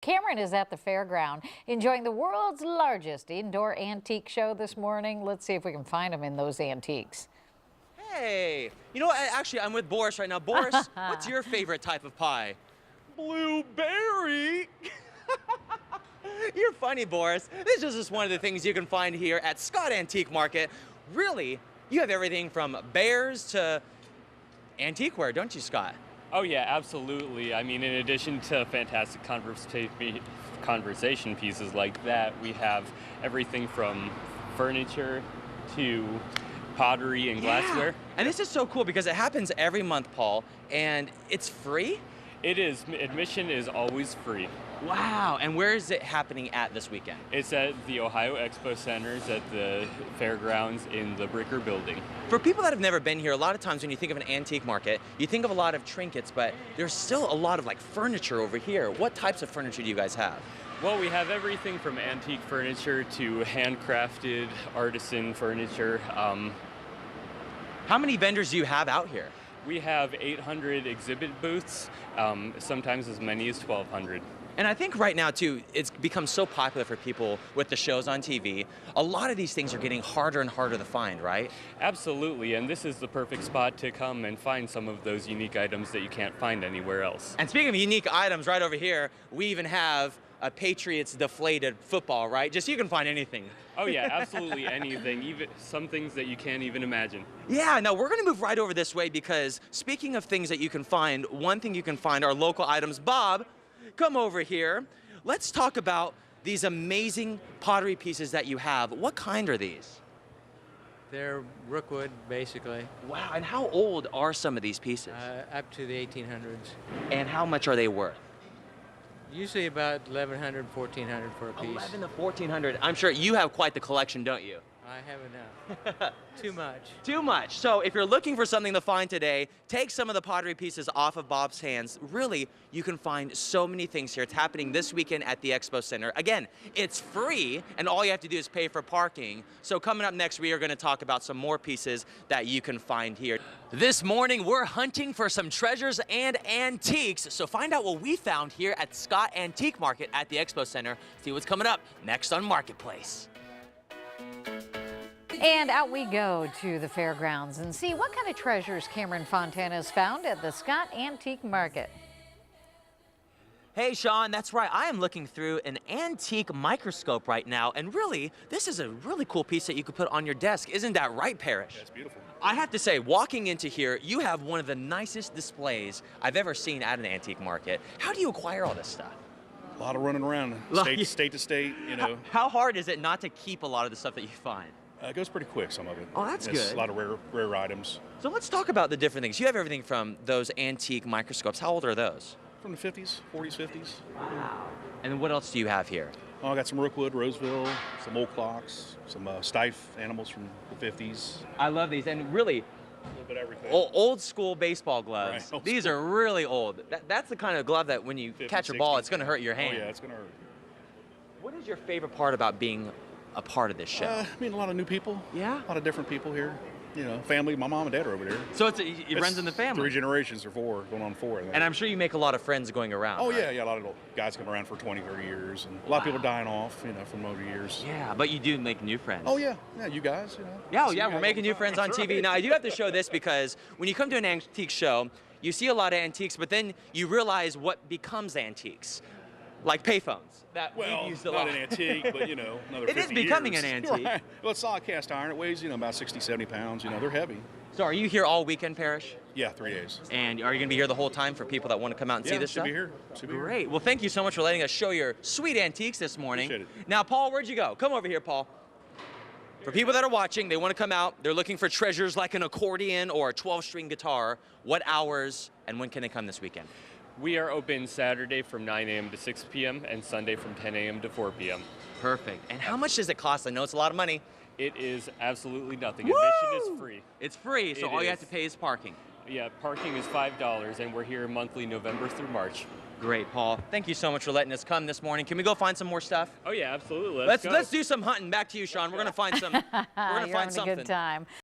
Cameron is at the fairground enjoying the world's largest indoor antique show this morning. Let's see if we can find him in those antiques. Hey, you know what? Actually, I'm with Boris right now. Boris, what's your favorite type of pie? Blueberry. You're funny, Boris. This is just one of the things you can find here at Scott Antique Market. Really, you have everything from bears to antiqueware, don't you, Scott? Oh yeah, absolutely. I mean, in addition to fantastic conversation pieces like that, we have everything from furniture to pottery and glassware. And this is so cool because it happens every month, Paul, and it's free? It is. Admission is always free. Wow, and where is it happening at this weekend? It's at the Ohio Expo Centers at the fairgrounds in the Bricker building. For people that have never been here, a lot of times when you think of an antique market, you think of a lot of trinkets, but there's still a lot of like furniture over here. What types of furniture do you guys have? Well, we have everything from antique furniture to handcrafted artisan furniture. How many vendors do you have out here? We have 800 exhibit booths, sometimes as many as 1,200. And I think right now, too, it's become so popular for people with the shows on TV. A lot of these things are getting harder and harder to find, right? Absolutely, and this is the perfect spot to come and find some of those unique items that you can't find anywhere else. And speaking of unique items, right over here, we even have a Patriots deflated football, right? Just you can find anything. Oh yeah, absolutely anything, even some things that you can't even imagine. Yeah, now we're gonna move right over this way because speaking of things that you can find, one thing you can find are local items. Bob, come over here. Let's talk about these amazing pottery pieces that you have. What kind are these? They're rookwood, basically. Wow, and how old are some of these pieces? Up to the 1800s. And how much are they worth? Usually about 1100, 1400 for a piece. 11 to 1400. I'm sure you have quite the collection, don't you? I have enough. Too much. Too much. So if you're looking for something to find today, take some of the pottery pieces off of Bob's hands. Really, you can find so many things here. It's happening this weekend at the Expo Center. Again, it's free, and all you have to do is pay for parking. So coming up next, we are going to talk about some more pieces that you can find here. This morning, we're hunting for some treasures and antiques. So find out what we found here at Scott Antique Market at the Expo Center. See what's coming up next on Marketplace. And out we go to the fairgrounds and see what kind of treasures Cameron Fontana has found at the Scott Antique Market. Hey, Sean, that's right. I am looking through an antique microscope right now, and really, this is a really cool piece that you could put on your desk. Isn't that right, Parrish? That's beautiful. I have to say, walking into here, you have one of the nicest displays I've ever seen at an antique market. How do you acquire all this stuff? A lot of running around, state to state, you know. How hard is it not to keep a lot of the stuff that you find? It goes pretty quick, some of it. Oh, that's It's good. a lot of rare items. So let's talk about the different things. You have everything from those antique microscopes. How old are those? From the 50s, 40s, 50s. Wow. And what else do you have here? Oh, I got some Rookwood, Roseville, some old clocks, some Stife animals from the 50s. I love these, and really, A little bit of everything. old school baseball gloves. Right, old These are really old. That's the kind of glove that when you 50s, catch a ball, 60s. it's going to hurt your hand. Oh, yeah, it's going to hurt. What is your favorite part about being a part of this show? I mean, a lot of new people. Yeah? A lot of different people here. You know, family. My mom and dad are over there. So it runs in the family. 3 generations or 4, going on 4. I think. And I'm sure you make a lot of friends going around. Oh, right? yeah, a lot of guys come around for 20, 30 years. And a lot of people are dying off, you know, from over years. Yeah, but you do make new friends. Oh, yeah. Yeah, you guys, you know. Yeah, See yeah, you we're guys making all the new time. friends on That's TV. right. Now, I do have to show this because when you come to an antique show, you see a lot of antiques, but then you realize what becomes antiques, like payphones. That Well, we've used a not lot. an antique, but, you know, another It is 50 becoming years. an antique. Right. Well, it's solid cast iron. It weighs, you know, about 60, 70 pounds. You know, they're heavy. So are you here all weekend, Parrish? Yeah, 3 days. And are you going to be here the whole time for people that want to come out and see this should stuff? be here. Should be here. Great. Well, thank you so much for letting us show your sweet antiques this morning. Appreciate it. Now, Paul, where'd you go? Come over here, Paul. For people that are watching, they want to come out, they're looking for treasures like an accordion or a 12-string guitar. What hours and when can they come this weekend? We are open Saturday from 9 a.m. to 6 p.m. and Sunday from 10 a.m. to 4 p.m. Perfect. And how much does it cost? I know it's a lot of money. It is absolutely nothing. Woo! Admission is free. It's free, so It all you have is. to pay is parking. Yeah, parking is $5, and we're here monthly November through March. Great, Paul. Thank you so much for letting us come this morning. Can we go find some more stuff? Oh yeah, absolutely. Let's go. do some hunting. Back to you, Sean. We're gonna find some. We're gonna You're find having something. a good time.